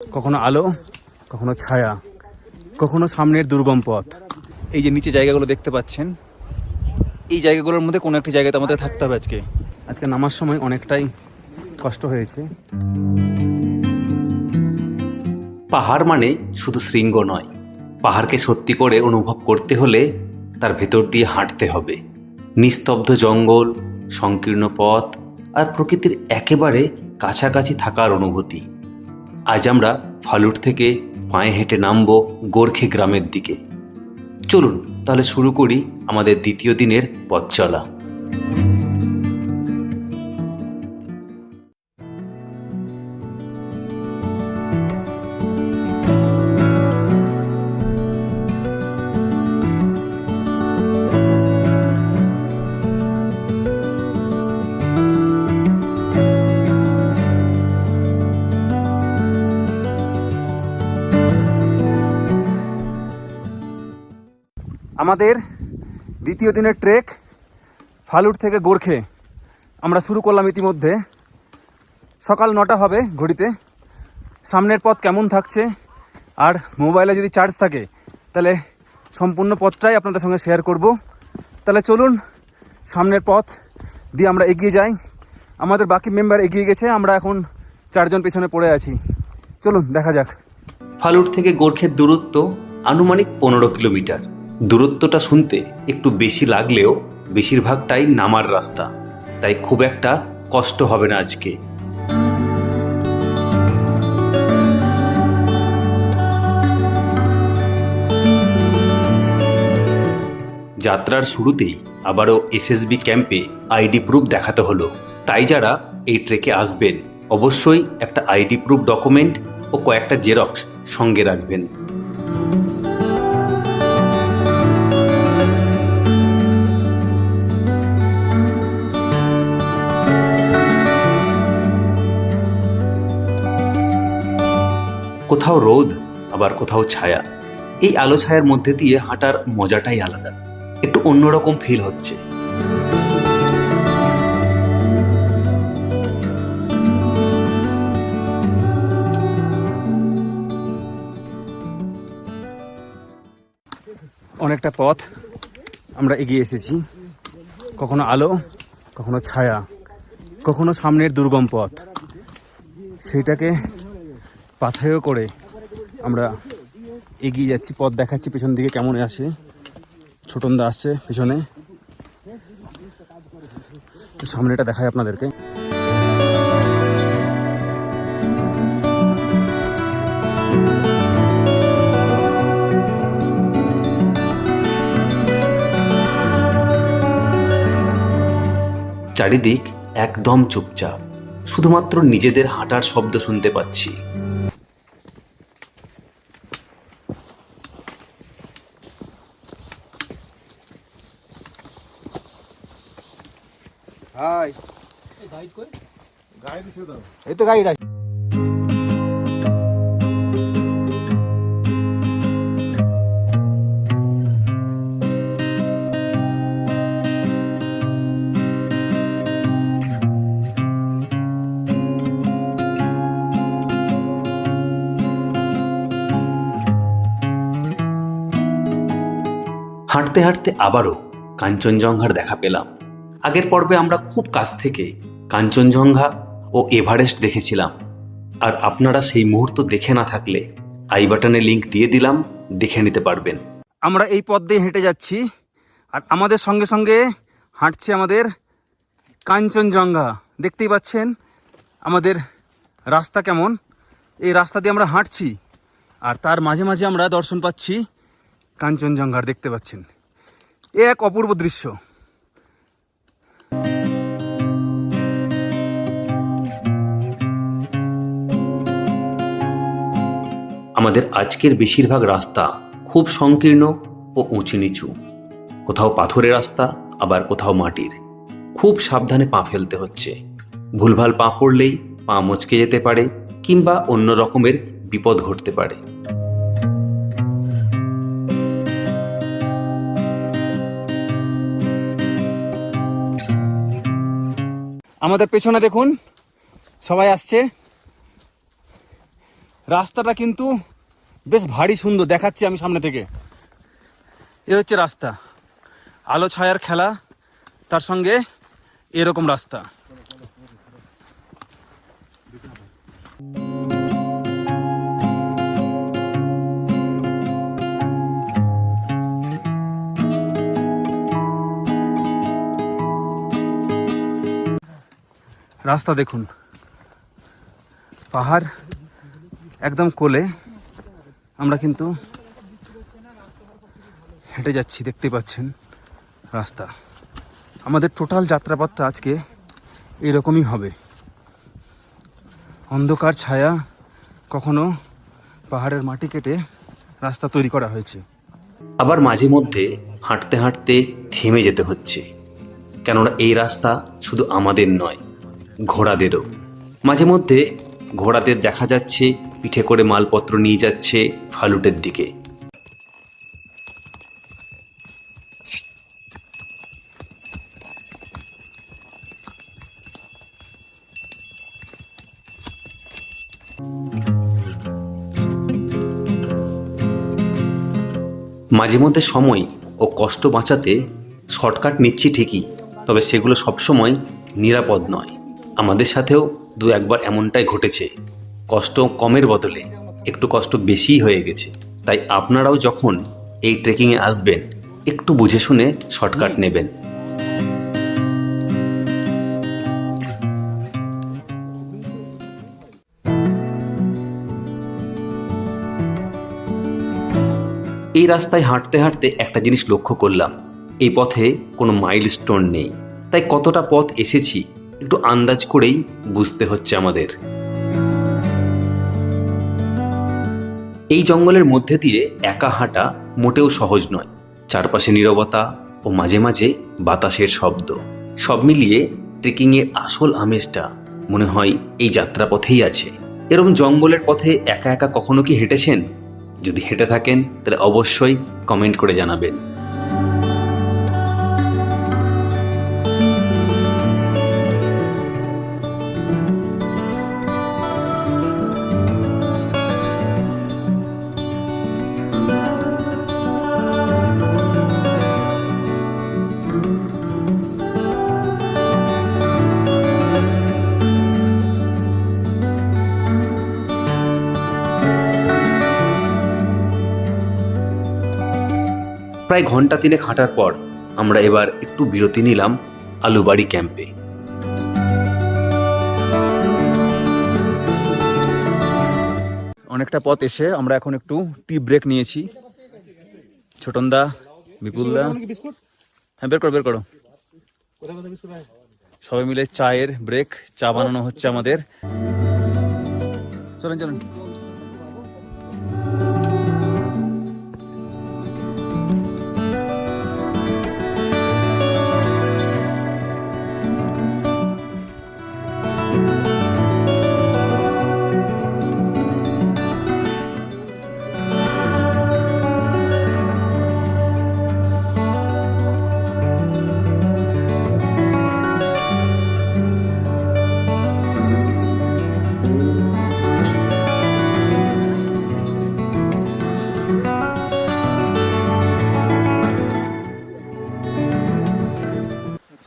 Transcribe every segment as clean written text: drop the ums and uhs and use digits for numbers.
কখনো আলো, কখনো ছায়া, কখনো সামনের দুর্গম পথ। এই যে নিচে জায়গাগুলো দেখতে পাচ্ছেন, এই জায়গাগুলোর মধ্যে কোনো একটি জায়গাতে আমাদের থাকতে হবে। আজকে নামার সময় অনেকটাই কষ্ট হয়েছে। পাহাড় মানে শুধু শৃঙ্গ নয়, পাহাড়কে সত্যি করে অনুভব করতে হলে তার ভেতর দিয়ে হাঁটতে হবে। নিস্তব্ধ জঙ্গল, সংকীর্ণ পথ আর প্রকৃতির একেবারে কাছাকাছি থাকার অনুভূতি। আজ আমরা ফালুট থেকে পায়ে হেঁটে নামব গোর্খে গ্রামের দিকে। চলুন তাহলে শুরু করি আমাদের দ্বিতীয় দিনের পথ চলা। আমাদের দ্বিতীয় দিনের ট্রেক ফালুট থেকে গোর্খে আমরা শুরু করলাম ইতিমধ্যে। সকাল 9টা হবে ঘড়িতে। সামনের পথ কেমন থাকছে আর মোবাইলে যদি চার্জ থাকে তাহলে সম্পূর্ণ পথটাই আপনাদের সঙ্গে শেয়ার করব। তাহলে চলুন সামনের পথ দিয়ে আমরা এগিয়ে যাই। আমাদের বাকি মেম্বার এগিয়ে গেছে, আমরা এখন 4 জন পেছনে পড়ে আছি। চলুন দেখা যাক। ফালুট থেকে গোর্খের দূরত্ব আনুমানিক 15 কিলোমিটার। দূরত্বটা শুনতে একটু বেশি লাগলেও বেশিরভাগটাই নামার রাস্তা, তাই খুব একটা কষ্ট হবে না আজকে। যাত্রার শুরুতেই আবারও এসএসবি ক্যাম্পে আইডি প্রুফ দেখাতে হলো। তাই যারা এই ট্রেকে আসবেন অবশ্যই একটা আইডি প্রুফ ডকুমেন্ট ও কয়েকটা জেরক্স সঙ্গে রাখবেন। কোথাও রোদ, আবার কোথাও ছায়া। এই আলো ছায়ার মধ্যে দিয়ে হাঁটার মজাটাই আলাদা, একটু অন্যরকম ফিল হচ্ছে। অনেকটা পথ আমরা এগিয়ে এসেছি। কখনো আলো, কখনো ছায়া, কখনো সামনের দুর্গম পথ। সেইটাকে পাথেয় করে আমরা এগিয়ে যাচ্ছি। পথ দেখাচ্ছি পেছন দিকে কেমন আসে। ছোটনদা আসছে পেছনে, সামনেটা দেখায় আপনাদেরকে। চারিদিক একদম চুপচাপ, শুধুমাত্র নিজেদের হাঁটার শব্দ শুনতে পাচ্ছি। এই তো গাইড আছে। হাঁটতে হাঁটতে আবারও কাঞ্চনজঙ্ঘার দেখা পেলাম। আগের পর্বে আমরা খুব কাছ থেকে কাঞ্চনজঙ্ঘা ও এভারেস্ট দেখেছিলাম, আর আপনারা সেই মুহূর্ত দেখে না থাকলে আই বাটনে লিংক দিয়ে দিলাম, দেখে নিতে পারবেন। আমরা এই পথ দিয়ে হেঁটে যাচ্ছি, আর আমাদের সঙ্গে সঙ্গে হাঁটছে আমাদের কাঞ্চনজঙ্ঘা। দেখতেই পাচ্ছেন আমাদের রাস্তা কেমন। এই রাস্তা দিয়ে আমরা হাঁটছি, আর তার মাঝে মাঝে আমরা দর্শন পাচ্ছি কাঞ্চনজঙ্ঘার। দেখতে পাচ্ছেন, এ এক অপূর্ব দৃশ্য। আমাদের আজকের বেশিরভাগ রাস্তা খুব সংকীর্ণ ও উঁচু নিচু। কোথাও পাথরের রাস্তা, আবার কোথাও মাটির। খুব সাবধানে পা ফেলতে হচ্ছে। ভুলভাল পা পড়লেই পা মচকে যেতে পারে, কিংবা অন্য রকমের বিপদ ঘটতে পারে। আমাদের পেছনে দেখুন সবাই আসছে। রাস্তাটা কিন্তু বেশ ভারী সুন্দর দেখাচ্ছি আমি সামনে থেকে। এ হচ্ছে রাস্তা, আলো ছায়ার খেলা, তার সঙ্গে এরকম রাস্তা। রাস্তা দেখুন, পাহাড় একদম কোলে আমরা কিন্তু হেঁটে যাচ্ছি, দেখতে পাচ্ছেন রাস্তা। আমাদের টোটাল যাত্রাপথটা আজকে এরকমই হবে, অন্ধকার ছায়া, কখনো পাহাড়ের মাটি কেটে রাস্তা তৈরি করা হয়েছে। আবার মাঝে মধ্যে হাঁটতে হাঁটতে থেমে যেতে হচ্ছে, কেননা এই রাস্তা শুধু আমাদের নয়, ঘোড়াদেরও। মাঝে মধ্যে ঘোড়াদের দেখা যাচ্ছে পিঠে করে মালপত্র নিয়ে যাচ্ছে ফালুটের দিকে। মাঝে মধ্যে সময় ও কষ্ট বাঁচাতে শর্টকাট নিচ্ছি ঠিকই, তবে সেগুলো সবসময় নিরাপদ নয়। আমাদের সাথেও দু একবার এমনটাই ঘটেছে, কষ্ট কমের বদলে একটু কষ্ট বেশিই হয়ে গেছে। তাই আপনারাও যখন এই ট্রেকিংয়ে আসবেন একটু বুঝে শুনে শর্টকাট নেবেন। এই রাস্তায় হাঁটতে হাঁটতে একটা জিনিস লক্ষ্য করলাম, এই পথে কোনো মাইলস্টোন নেই। তাই কতটা পথ এসেছি একটু আন্দাজ করেই বুঝতে হচ্ছে আমাদের। এই জঙ্গলের মধ্যে দিয়ে একা হাঁটা মোটেও সহজ নয়। চারপাশে নীরবতা ও মাঝে মাঝে বাতাসের শব্দ, সব মিলিয়ে ট্রেকিংয়ের আসল আমেজটা মনে হয় এই যাত্রাপথেই আছে। এরকম জঙ্গলের পথে একা একা কখনো কি হেঁটেছেন? যদি হেঁটে থাকেন তাহলে অবশ্যই কমেন্ট করে জানাবেন। প্রায় ঘন্টা 3 হাঁটার পর আমরা এবার একটু বিরতি নিলাম আলুবাড়ি ক্যাম্পে। অনেকটা পথ এসে আমরা এখন একটু টি ব্রেক নিয়েছি। ছোটনদা, বিপুলদা, হ্যাঁ বের করো বের করো, সবাই মিলে চায়ের ব্রেক, চা বানানো হচ্ছে আমাদের। চলেন চলেন।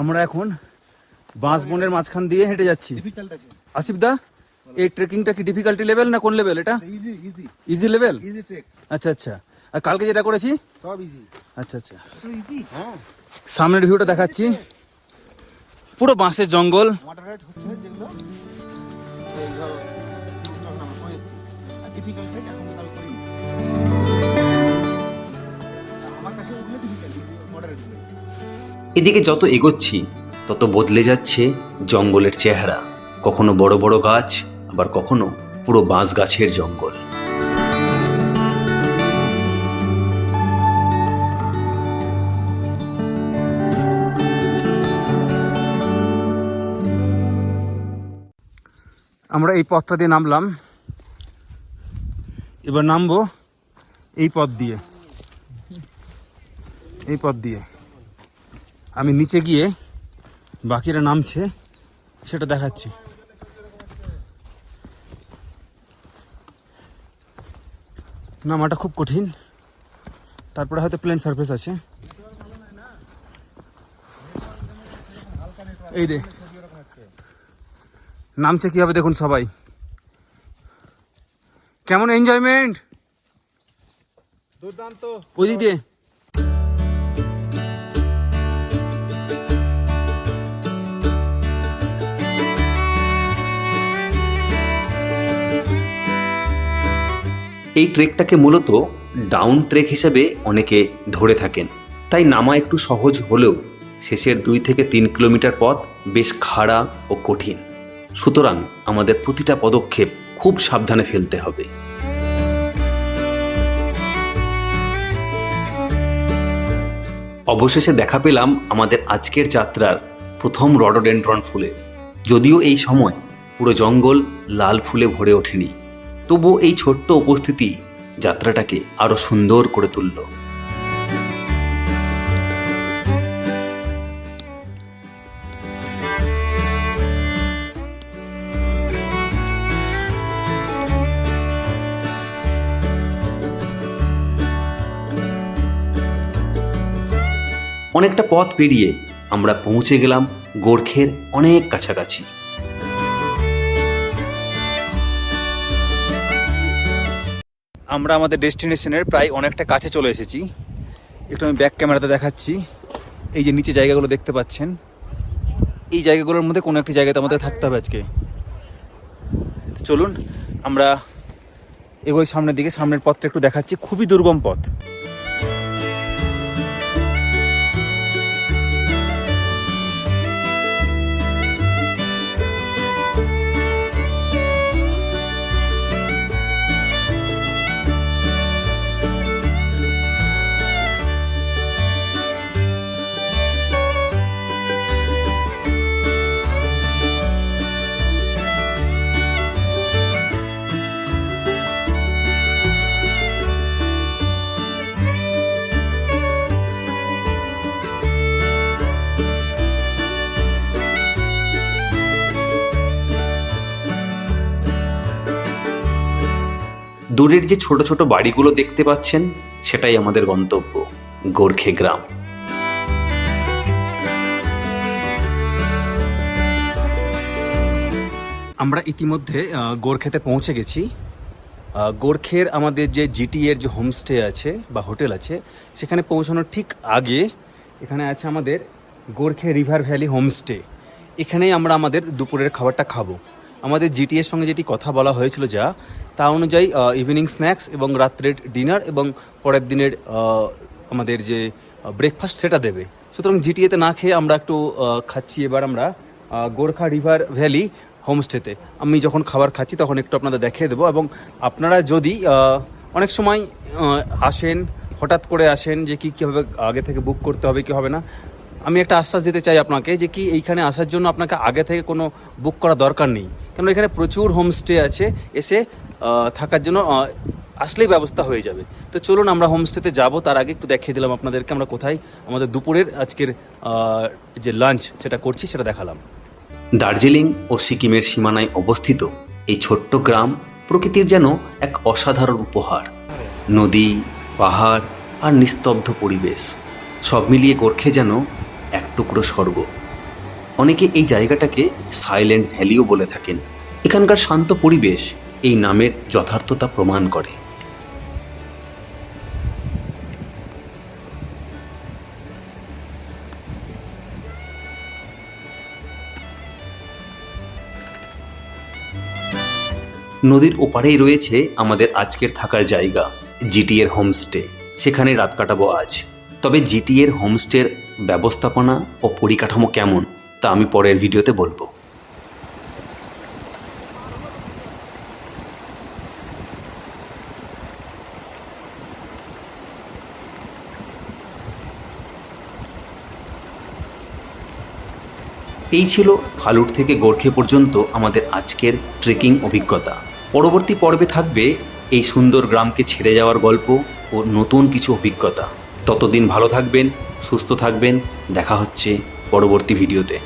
আমরা এখন বাঁশবনের মাঝখান দিয়ে হেঁটে যাচ্ছি। আসিফ দা, এই ট্রেকিংটা কি ডিফিকাল্টি লেভেল না কোন লেভেল এটা? Easy level. আচ্ছা আচ্ছা। আর কালকে যেটা করেছি সব ইজি। আচ্ছা আচ্ছা। সামনের ভিউটা দেখাচ্ছি, পুরো বাঁশের জঙ্গল। মডারেট হচ্ছে যেগুলো এই ধরো আমরা করেছি, আর ডিফিকাল্ট এটা এখন কাল করি। আমার কাছে ওগুলো ডিফিকাল্ট, মডারেট। এদিকে যত এগোচ্ছি তত বদলে যাচ্ছে জঙ্গলের চেহারা। কখনো বড় বড় গাছ, আবার কখনো পুরো বাঁশ গাছের জঙ্গল। আমরা এই পথটা দিয়ে নামলাম, এবার নামবো এই পথ দিয়ে। এই পথ দিয়ে আমি নিচে গিয়ে বাকিরা নামছে সেটা দেখাচ্ছি। নামাটা খুব কঠিন, তারপরে হয়তো প্লেন সারফেস আছে। এই রে নামছে কিভাবে দেখুন সবাই, কেমন এনজয়মেন্ট দুর্দান্ত। ওই দিক দিয়ে। এই ট্রেকটাকে মূলত ডাউন ট্রেক হিসেবে অনেকে ধরে থাকেন, তাই নামা একটু সহজ হলেও শেষের 2 থেকে 3 কিলোমিটার পথ বেশ খাড়া ও কঠিন। সুতরাং আমাদের প্রতিটা পদক্ষেপ খুব সাবধানে ফেলতে হবে। অবশেষে দেখা পেলাম আমাদের আজকের যাত্রার প্রথম রডোডেনড্রন ফুলের। যদিও এই সময় পুরো জঙ্গল লাল ফুলে ভরে ওঠেনি, তবুও এই ছোট্ট উপস্থিতি যাত্রাটাকে আরো সুন্দর করে তুলল। অনেকটা পথ পেরিয়ে আমরা পৌঁছে গেলাম গোর্খের অনেক কাছাকাছি। আমরা আমাদের ডেস্টিনেশনের প্রায় অনেকটা কাছে চলে এসেছি। একটু আমি ব্যাক ক্যামেরাতে দেখাচ্ছি। এই যে নিচে জায়গাগুলো দেখতে পাচ্ছেন, এই জায়গাগুলোর মধ্যে কোনো একটি জায়গাতে আমাদের থাকতে হবে আজকে। তো চলুন আমরা এগোই সামনের দিকে। সামনের পথটা একটু দেখাচ্ছি, খুবই দুর্গম পথ। দূরের যে ছোট ছোট বাড়িগুলো দেখতে পাচ্ছেন, সেটাই আমাদের গন্তব্য, গোর্খে গ্রাম। আমরা ইতিমধ্যে গোর্খেতে পৌঁছে গেছি। গোর্খের আমাদের যে জিটি এর যে হোমস্টে আছে বা হোটেল আছে, সেখানে পৌঁছানোর ঠিক আগে এখানে আছে আমাদের গোর্খে রিভার ভ্যালি হোমস্টে। এখানেই আমরা আমাদের দুপুরের খাবারটা খাবো। আমাদের জিটি এর সঙ্গে যেটি কথা বলা হয়েছিল তা অনুযায়ী ইভিনিং স্ন্যাক্স এবং রাত্রের ডিনার এবং পরের দিনের আমাদের যে ব্রেকফাস্ট সেটা দেবে। সুতরাং জিটিএতে না খেয়ে আমরা একটু খাচ্ছি এবার আমরা গোর্খা রিভার ভ্যালি হোমস্টেতে। আমি যখন খাবার খাচ্ছি তখন একটু আপনাদের দেখিয়ে দেবো। এবং আপনারা যদি অনেক সময় আসেন, হঠাৎ করে আসেন যে কীভাবে আগে থেকে বুক করতে হবে কি হবে না, আমি একটা আশ্বাস দিতে চাই আপনাকে যে কি এইখানে আসার জন্য আপনাকে আগে থেকে কোনো বুক করা দরকার নেই, কেন এখানে প্রচুর হোমস্টে আছে, এসে থাকার জন্য আসলেই ব্যবস্থা হয়ে যাবে। তো চলুন আমরা হোমস্টেতে যাব। তার আগে একটু দেখিয়ে দিলাম আপনাদেরকে আমরা কোথায় আমাদের দুপুরের আজকের যে লাঞ্চ সেটা করছি, সেটা দেখালাম। দার্জিলিং ও সিকিমের সীমানায় অবস্থিত এই ছোট্ট গ্রাম প্রকৃতির যেন এক অসাধারণ উপহার। নদী, পাহাড় আর নিস্তব্ধ পরিবেশ সব মিলিয়ে গোর্খে যেন এক টুকরো স্বর্গ। অনেকে এই জায়গাটাকে সাইলেন্ট ভ্যালিও বলে থাকেন। এখানকার শান্ত পরিবেশ এই নামের যথার্থতা প্রমাণ করে। নদীর ওপারেই রয়েছে আমাদের আজকের থাকার জায়গা, জিটিএর হোমস্টে। সেখানে রাত কাটাবো আজ। তবে জিটিএর হোমস্টের ব্যবস্থাপনা ও পরিকাঠামো কেমন তা আমি পরের ভিডিওতে বলবো। এই ছিল ফালুট থেকে গোর্খে পর্যন্ত আমাদের আজকের ট্রেকিং অভিজ্ঞতা। পরবর্তী পর্বে থাকবে এই সুন্দর গ্রামকে ছেড়ে যাওয়ার গল্প ও নতুন কিছু অভিজ্ঞতা। ততদিন ভালো থাকবেন, সুস্থ থাকবেন। দেখা হচ্ছে পরবর্তী ভিডিওতে।